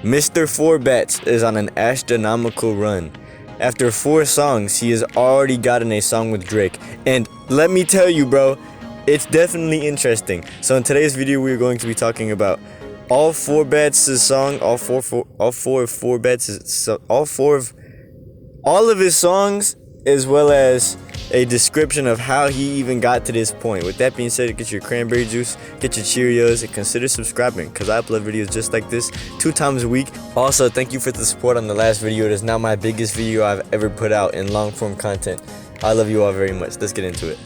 Mr. Four Bats is on an astronomical run. After 4 songs, he has already gotten a song with Drake. And let me tell you, bro, it's definitely interesting. So in today's video, we're going to be talking about all 4 Bats' song, all of his songs, as well as a description of how he even got to this point. With that being said, get your cranberry juice, get your Cheerios, and consider subscribing because I upload videos just like this 2 times a week. Also, thank you for the support on the last video. It is now my biggest video I've ever put out in long form content. I love you all very much. Let's get into it.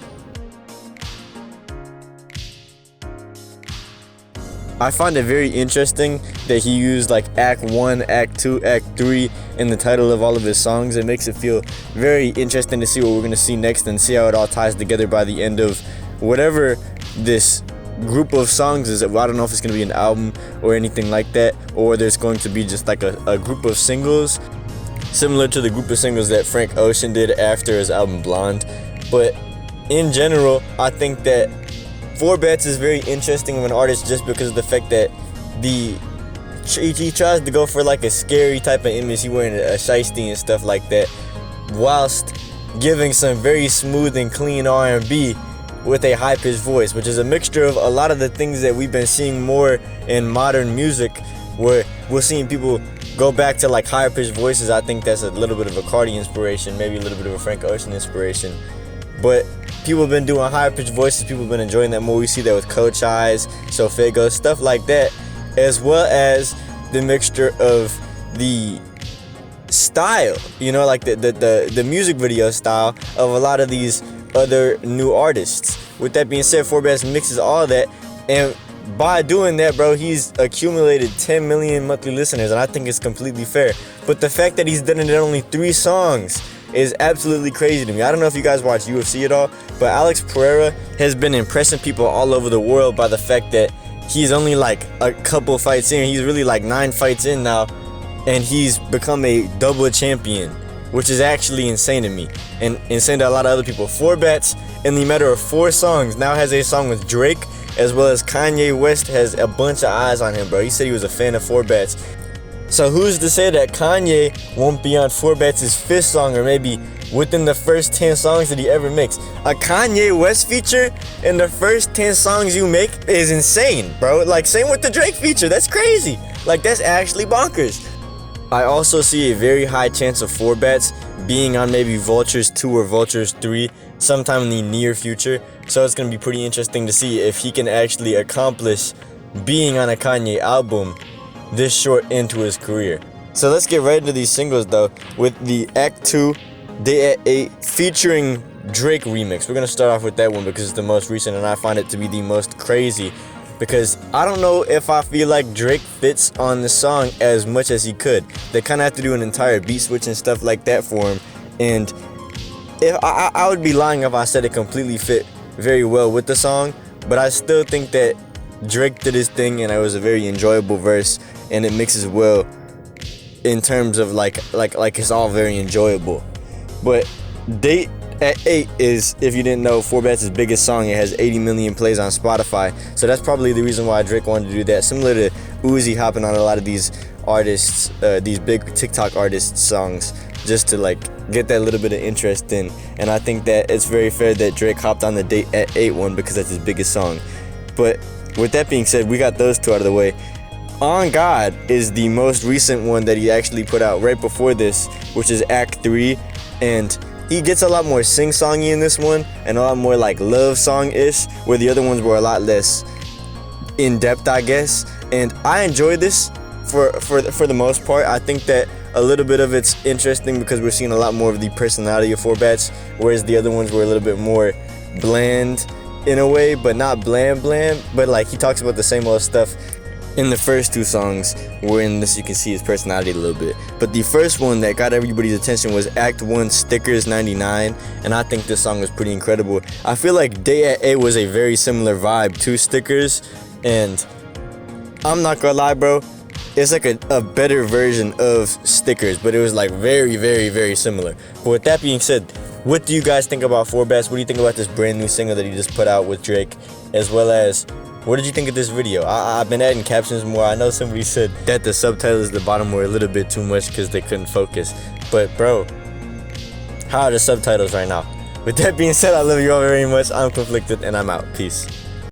I find it very interesting that he used like Act 1, Act 2, Act 3 in the title of all of his songs. It makes it feel very interesting to see what we're going to see next and see how it all ties together by the end of whatever this group of songs is. I don't know if it's going to be an album or anything like that, or there's going to be just like a group of singles similar to the group of singles that Frank Ocean did after his album Blonde. But in general, I think that 4 Bats is very interesting of an artist just because of the fact that he tries to go for like a scary type of image. He wearing a shiesty and stuff like that, whilst giving some very smooth and clean R&B with a high-pitched voice, which is a mixture of a lot of the things that we've been seeing more in modern music, where we're seeing people go back to like higher-pitched voices. I think that's a little bit of a Cardi inspiration, maybe a little bit of a Frank Ocean inspiration, but people have been doing higher pitched voices. People have been enjoying that more. We see that with Coach Eyes, Sofego, stuff like that, as well as the mixture of the style, you know, like the music video style of a lot of these other new artists. With that being said, 4 Bats mixes all of that, and by doing that, bro, he's accumulated 10 million monthly listeners, and I think it's completely fair. But the fact that he's done it in only 3 songs is absolutely crazy to me. I don't know if you guys watch UFC at all, but Alex Pereira has been impressing people all over the world by the fact that he's only like a couple fights in. He's really like 9 fights in now, and he's become a double champion, which is actually insane to me and insane to a lot of other people. 4 Bats, in the matter of 4 songs, now has a song with Drake, as well as Kanye West has a bunch of eyes on him, bro. He said he was a fan of 4 Bats. So who's to say that Kanye won't be on 4 Bats' 5th song, or maybe within the first 10 songs that he ever makes? A Kanye West feature in the first 10 songs you make is insane, bro. Like, same with the Drake feature. That's crazy. Like, that's actually bonkers. I also see a very high chance of 4 Bats being on maybe Vultures 2 or Vultures 3 sometime in the near future. So it's going to be pretty interesting to see if he can actually accomplish being on a Kanye album this short into his career. So let's get right into these singles though, with the Act 2 Day at 8 featuring Drake remix. We're gonna start off with that one because it's the most recent, and I find it to be the most crazy, because I don't know if I feel like Drake fits on the song as much as he could. They kind of have to do an entire beat switch and stuff like that for him, and if I would be lying if I said it completely fit very well with the song, but I still think that Drake did his thing, and it was a very enjoyable verse, and it mixes well in terms of like it's all very enjoyable. But Date at 8 is, if you didn't know, 4 Bats' biggest song. It has 80 million plays on Spotify, so that's probably the reason why Drake wanted to do that. Similar to Uzi hopping on a lot of these artists, these big TikTok artists' songs, just to like get that little bit of interest in. And I think that it's very fair that Drake hopped on the Date at 8 one because that's his biggest song. But with that being said, we got those 2 out of the way. On God is the most recent one that he actually put out right before this, which is Act 3, and he gets a lot more sing-songy in this one and a lot more like love song-ish, where the other ones were a lot less in-depth, I guess. And I enjoyed this for the most part. I think that a little bit of it's interesting because we're seeing a lot more of the personality of 4 Bats, whereas the other ones were a little bit more bland in a way, but not bland, but like he talks about the same old stuff in the first 2 songs, where in this you can see his personality a little bit. But the first one that got everybody's attention was Act 1 Stickers 99, and I think this song was pretty incredible. I feel like Day at 8 was a very similar vibe to Stickers, and I'm not gonna lie, bro, it's like a better version of Stickers, but it was like very, very, very similar. But with that being said, what do you guys think about 4 Bats? What do you think about this brand new single that he just put out with Drake, as well as What did you think of this video? I've been adding captions more. I know somebody said that the subtitles at the bottom were a little bit too much because they couldn't focus. But bro, how are the subtitles right now? With that being said, I love you all very much. I'm Conflicted and I'm out. Peace.